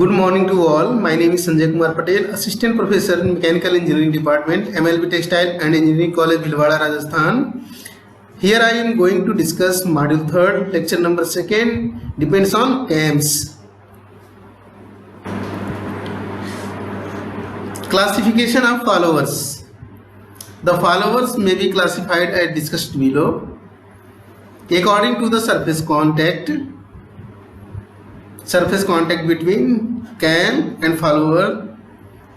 Good morning to all. My name is Sanjay Kumar Patel, Assistant Professor in Mechanical Engineering Department, MLB Textile and Engineering College, Bhilwara, Rajasthan. Here I am going to discuss Module 3rd, Lecture number 2nd, depends on CAMs. Classification of followers. The followers may be classified as discussed below according to the surface contact between cam and follower.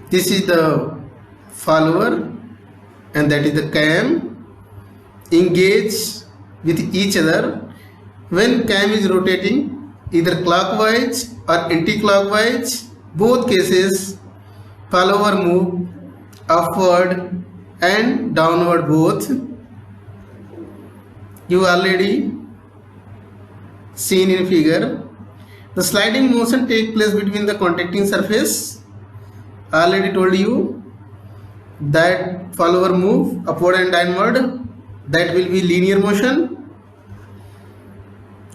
This is the follower and that is the cam. Engage with each other when cam is rotating either clockwise or anti-clockwise. Both cases follower move upward and downward both. You already seen in figure. The sliding motion takes place between the contacting surface. I already told you that follower move upward and downward. That will be linear motion.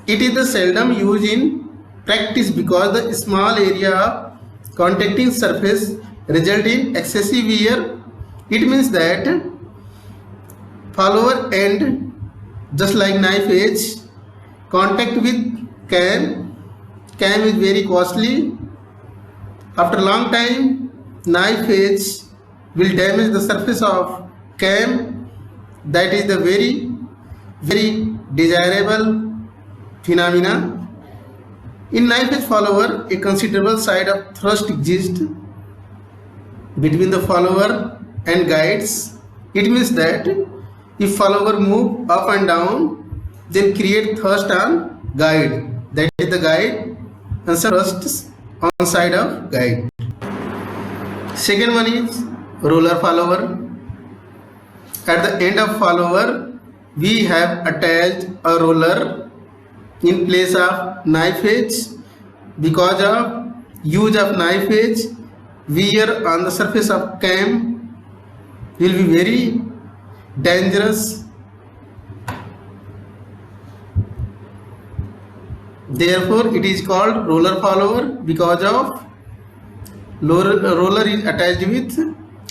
It is the seldom used in practice because the small area of contacting surface result in excessive wear. It means that follower end, just like knife edge, contact with cam is very costly. After a long time, knife edge will damage the surface of cam. That is the very desirable phenomena. In knife edge follower, a considerable side of thrust exists between the follower and guides. It means that if follower move up and down, then create thrust on guide. That is the guide and some thrusts on side of guide. Second one is roller follower. At the end of follower, we have attached a roller in place of knife edge. Because of use of knife edge, wear on the surface of cam will be very dangerous. Therefore, it is called roller follower because of roller is attached with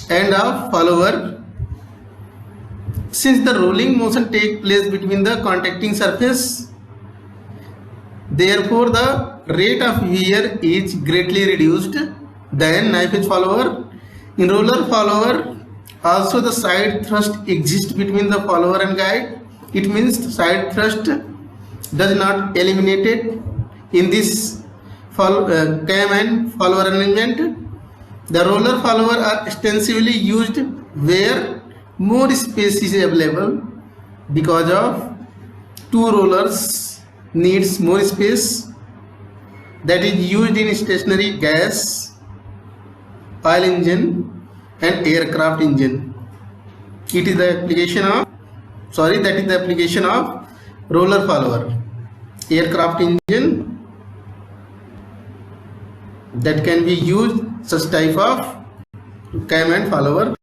end of follower. Since the rolling motion takes place between the contacting surface, therefore the rate of wear is greatly reduced than knife edge follower. In roller follower, also the side thrust exists between the follower and guide. It means the side thrust does not eliminated in this cam and follower arrangement. The roller follower are extensively used where more space is available because of two rollers needs more space. That is used in stationary gas, oil engine and aircraft engine. It is the application of that is the application of roller follower. Aircraft engine that can be used such type of cam and follower.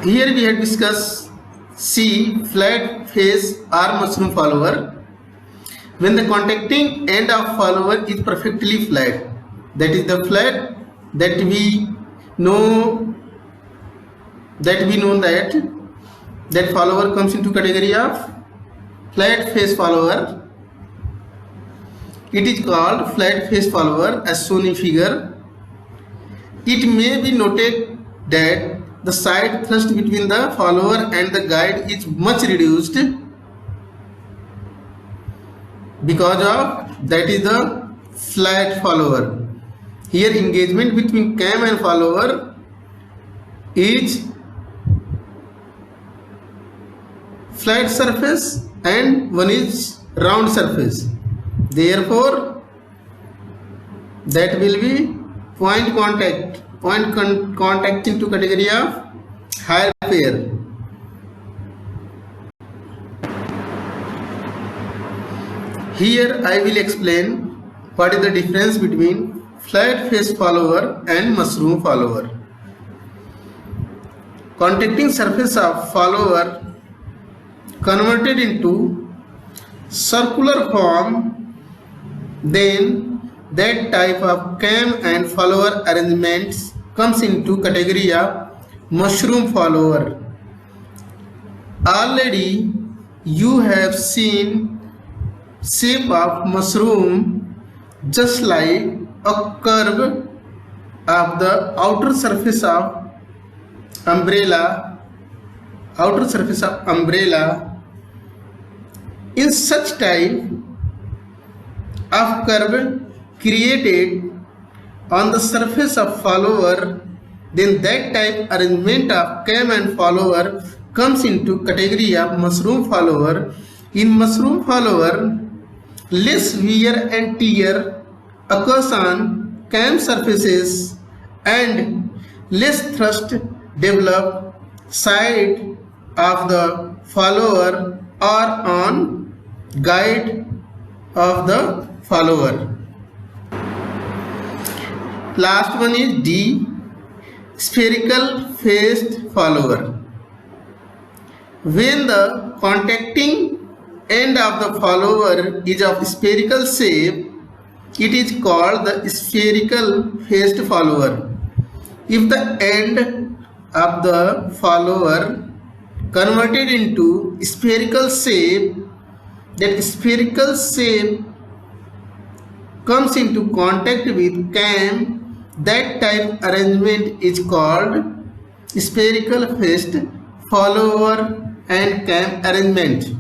Here we have discussed C, flat face or mushroom follower. When the contacting end of follower is perfectly flat, that is the flat that we know that follower comes into category of flat face follower. It is called flat face follower as shown in figure. It may be noted that the side thrust between the follower and the guide is much reduced because of that is the flat follower. Here engagement between cam and follower is flat surface and one is round surface. Therefore, that will be point contact into category of higher pair. Here I will explain what is the difference between flat face follower and mushroom follower. Contacting surface of follower converted into circular form, then that type of cam and follower arrangements comes into category of mushroom follower. Already you have seen shape of mushroom just like a curve of the outer surface of umbrella. In such type of curve created on the surface of follower, then that type arrangement of cam and follower comes into category of mushroom follower. In mushroom follower, less wear and tear occurs on cam surfaces and less thrust develop side of the follower or on guide of the follower. Last one is D, spherical faced follower. When the contacting end of the follower is of spherical shape, it is called the spherical faced follower. If the end of the follower converted into spherical shape, that spherical shape comes into contact with cam, that type arrangement is called spherical faced follower and cam arrangement.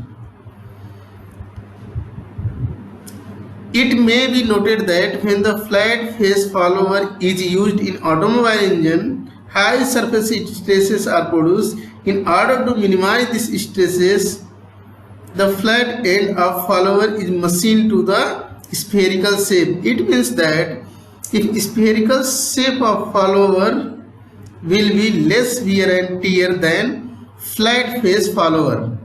It may be noted that when the flat face follower is used in automobile engine, high surface stresses are produced. In order to minimize these stresses, the flat end of follower is machined to the spherical shape. It means that if spherical shape of follower will be less wear and tear than flat face follower.